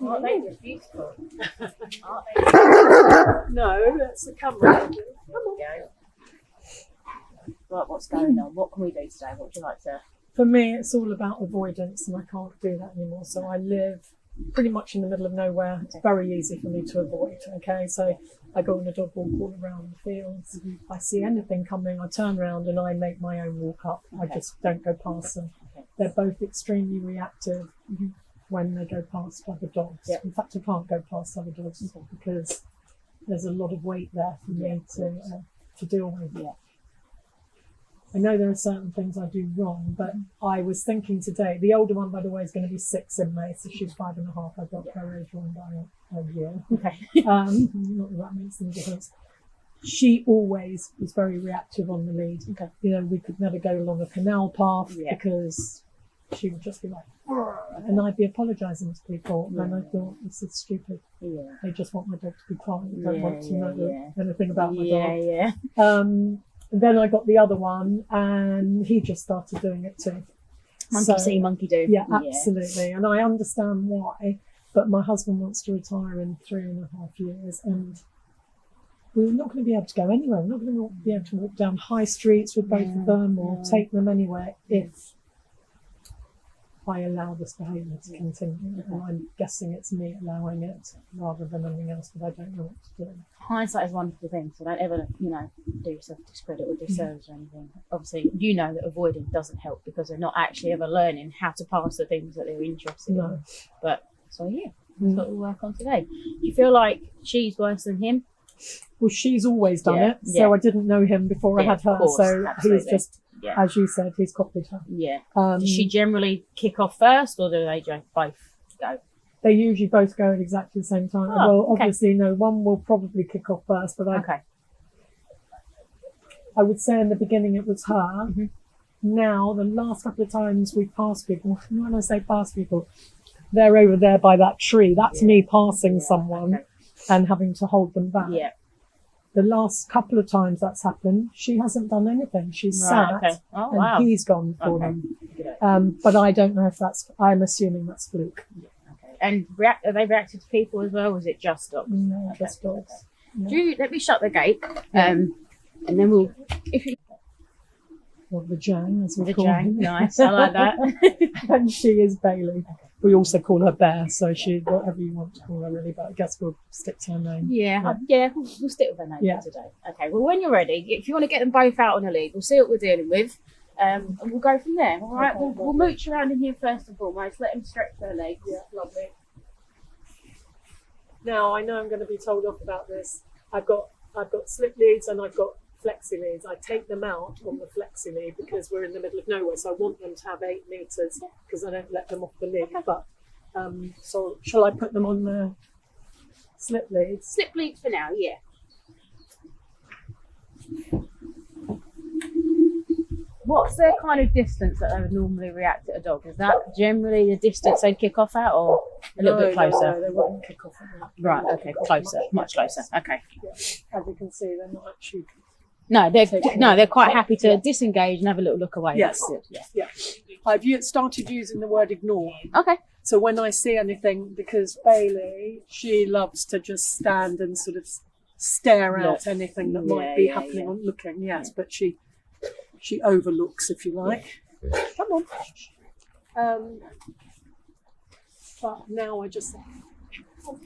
Aren't they just beautiful? Aren't they? No, that's the camera. Come on. Right, what's going on? What can we do today? What would you like to... For me, it's all about avoidance, and I can't do that anymore. So I live pretty much in the middle of nowhere. It's very easy for me to avoid. Okay, so I go on a dog walk all around the fields. I see anything coming, I turn around and I make my own walk up. I just don't go past them. They're both extremely reactive when they go past other dogs. In fact, I can't go past other dogs because there's a lot of weight there for me to deal with. I know there are certain things I do wrong, but I was thinking today, the older one, by the way, is going to be 6 in May, so she's 5.5. I got her age wrong by a year. Not that that makes any difference. She always was very reactive on the lead. You know, we could never go along a canal path because she would just be like, and I'd be apologising to people, and I thought, this is stupid. They just want my dog to be quiet. They don't want to know anything about my dog. Then I got the other one, and he just started doing it too. Monkey see, monkey do. Yeah, absolutely. And I understand why, but my husband wants to retire in 3.5 years, and we're not going to be able to go anywhere. We're not going to be able to walk down high streets with both of them or take them anywhere if I allow this behaviour to continue. And I'm guessing it's me allowing it rather than anything else, but I don't know what to do. Hindsight is a wonderful thing, so don't ever, do yourself discredit or disservice or anything. Obviously, you know that avoiding doesn't help because they're not actually ever learning how to pass the things that they're interested in. But, so that's what we'll work on today. Do you feel like she's worse than him? Well, she's always done it, so I didn't know him before I had her, so he's just... as you said, he's copied her. Does she generally kick off first, or do they just both go? They usually both go at exactly the same time. Obviously, no, one will probably kick off first, but I would say in the beginning it was her. Now, the last couple of times we passed people, when I say pass people, they're over there by that tree. That's me passing someone and having to hold them back. The last couple of times that's happened, she hasn't done anything. She's sat and he's gone for them. But I don't know if I'm assuming that's fluke. And are they reacted to people as well, or is it just dogs? No, just dogs. Let me shut the gate, and then we'll... Or the Jang, as we call her. Nice, I like that. And she is Baliley. We also call her Bear, so she, whatever you want to call her really, but I guess we'll stick to her name. We'll stick with her name for today. Okay, well, when you're ready, if you want to get them both out on a lead, we'll see what we're dealing with, and we'll go from there. All right, we'll mooch around in here first and foremost, let them stretch their legs. Lovely. Now, I know I'm going to be told off about this. I've got slip leads and I've got flexi leads. I take them out on the flexi lead because we're in the middle of nowhere, so I want them to have 8 meters because I don't let them off the lead. But so shall I put them on the slip leads? Slip leads for now, What's their kind of distance that they would normally react at a dog? Is that generally the distance they'd kick off at, or a little bit closer? No, they wouldn't kick off at that. Right, okay, closer, much closer. Okay. As you can see, they're not actually... No, they're quite happy to disengage and have a little look away. Yes. I've started using the word ignore. Okay. So when I see anything, because Bailey, she loves to just stand and sort of stare out anything that might be happening on looking. But she overlooks, if you like. Come on. But now I just... So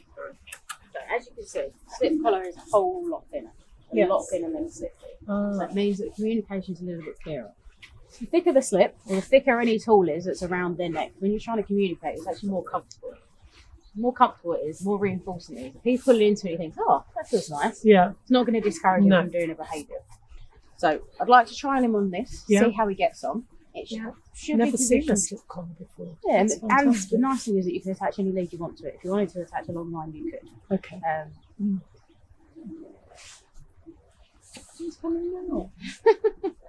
as you can see, slip collar is a whole lot thinner. A lot thinner than a slip. So that means that communication is a little bit clearer. The thicker the slip, or the thicker any tool is that's around their neck, when you're trying to communicate, it's actually more comfortable. The more comfortable it is, the more reinforcing it is. If he's pulling into it, he thinks, oh, that feels nice. It's not going to discourage him from doing a behaviour. So I'd like to trial him on this, see how he gets on. It should never be seen a slip collar before. And the nice thing is that you can attach any lead you want to it. If you wanted to attach a long line, you could. Okay. He's coming now.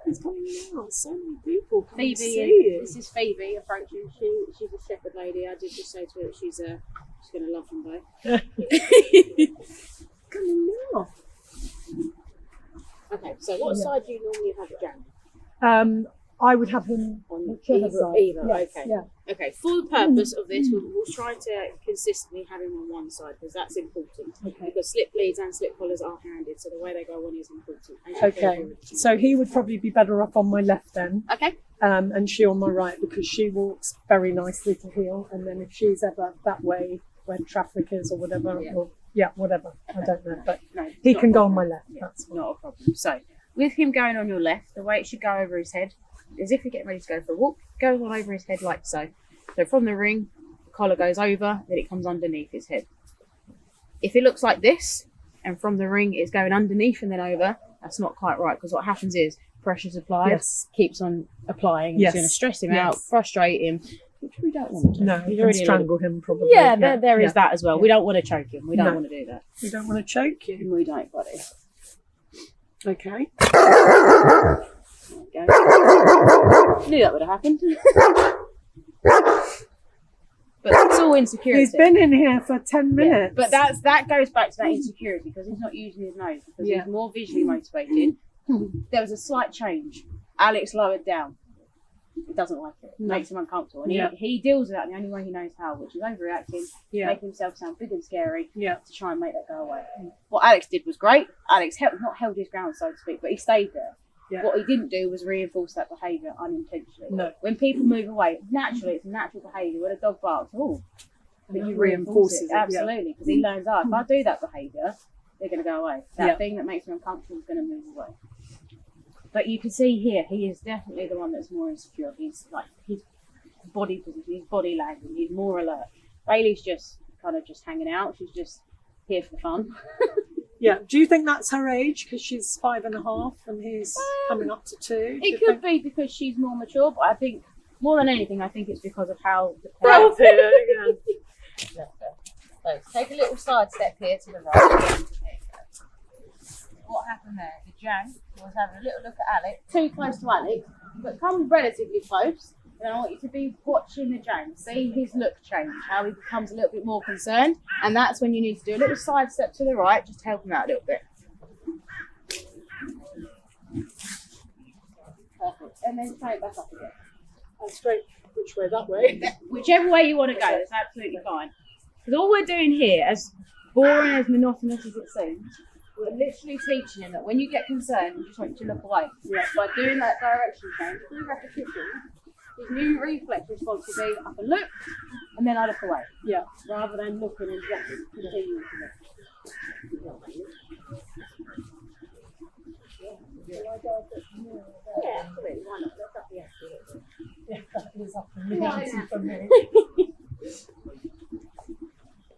He's coming now. So many people. This is Phoebe approaching. She's a shepherd lady. I did just say to her that she's going to love them both. Coming now. Okay, so what side do you normally have it down? I would have him on either side. Yes, okay. Okay, for the purpose of this, we'll try to consistently have him on one side because that's important. Okay. Because slip leads and slip collars are handed, so the way they go on is important. Okay, so he would probably be better off on my left then. Okay. And she on my right because she walks very nicely to heel. And then if she's ever that way where traffic is or whatever, whatever, I don't know. But no, he can go on my left. That's fine. Not a problem. So, with him going on your left, the way it should go over his head is if you're getting ready to go for a walk, goes on over his head like so. So from the ring, the collar goes over, then it comes underneath his head. If it looks like this, and from the ring it's going underneath and then over, that's not quite right because what happens is pressure's applied, keeps on applying, it's going to stress him out, frustrate him, which we don't want to do. No, you strangle him probably. Yeah, there is that as well. We don't want to choke him. We don't want to do that. We don't want to choke you. We don't, buddy. Okay. There we go. Knew that would have happened. But it's all insecurity. He's been in here for 10 minutes. But that goes back to that insecurity because he's not using his nose because he's more visually motivated. There was a slight change. Alex lowered down. He doesn't like it. It makes him uncomfortable. And he deals with that in the only way he knows how, which is overreacting, making himself sound big and scary to try and make that go away. What Alex did was great. Alex not held his ground, so to speak, but he stayed there. Yeah. What he didn't do was reinforce that behaviour unintentionally. No. When people move away, naturally, it's a natural behaviour. When a dog barks, but you reinforce it. Absolutely, because he learns, if I do that behaviour, they're going to go away. That thing that makes me uncomfortable is going to move away. But you can see here, he is definitely the one that's more insecure. He's like, his body position, his body language, he's more alert. Bailey's just kind of just hanging out. She's just here for the fun. Yeah. Do you think that's her age? Because she's 5.5 and he's coming up to 2. It could be because she's more mature, but I think more than anything, I think it's because of how the So take a little side step here to the right. What happened there? The Django was having a little look at Alex, too close to Alex, but come relatively close. And I want you to be watching the Django, see his look change, how he becomes a little bit more concerned, and that's when you need to do a little side step to the right, just to help him out a little bit. Perfect. And then straight back up again. And straight, which way? That way? Whichever way you want to go, that's absolutely fine. Because all we're doing here, as boring, as monotonous as it seems, we're literally teaching him that when you get concerned, you just want you to look away. Yeah. By doing that direction change, through repetition, his new reflex response will be up and look, and then I look away. Yeah. Rather than looking and just continuing to look. Yeah, absolutely. Why not? Let's up the axis a little bit. Yeah, that is up and down for me.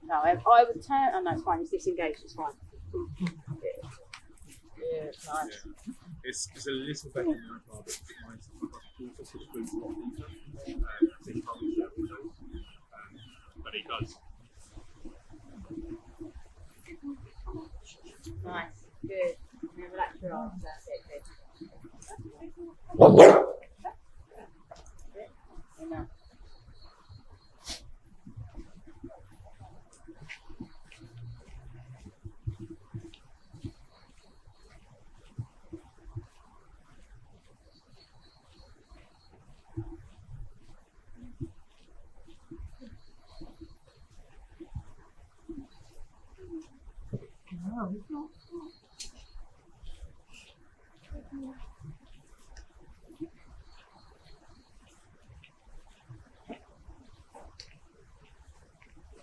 No, I would turn. Oh no, it's fine. It's disengaged. It's fine. Yeah, it's nice. It's a little better than I thought, but mine's but he does. Nice, good. Now relax your arms. That's it. Good. Enough.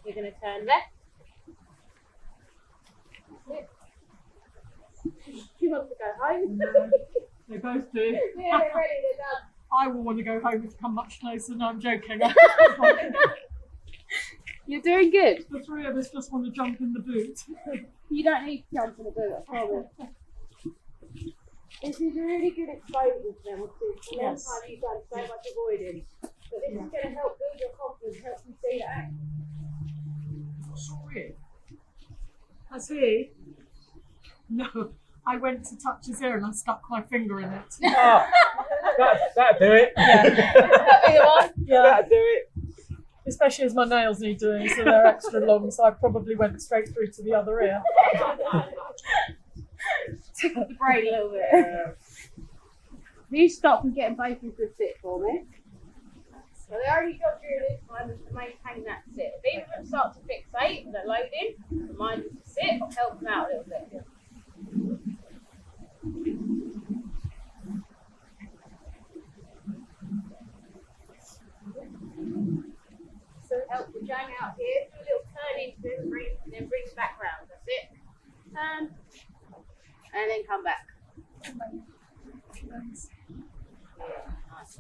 You're going to turn left. She wants to go home. No, they both do. Yeah, they're ready, they're done. I will want to go home and come much closer. No, I'm joking. You're doing good. The three of us just want to jump in the boot. You don't need to jump in the boot, I promise. This is really good exposure to them. It's a long time you've done so much avoiding. But this is going to help build your confidence, help you see that. Sorry. Has he? No. I went to touch his ear and I stuck my finger in it. Oh, that'll do it. That'll be the one. Yeah. That'll do it. Especially as my nails need doing, so they're extra long, so I probably went straight through to the other ear. Took up the brain a little bit. You stop and get them both in good sit for me. So the only job during this time is to maintain that sit. If either of them start to fixate and they're loading, remind them to sit or help them out a little bit. So help the Django out here. Do a little turn into it, bring, and then bring it back round. That's it. Turn. And then come back. Yeah, nice.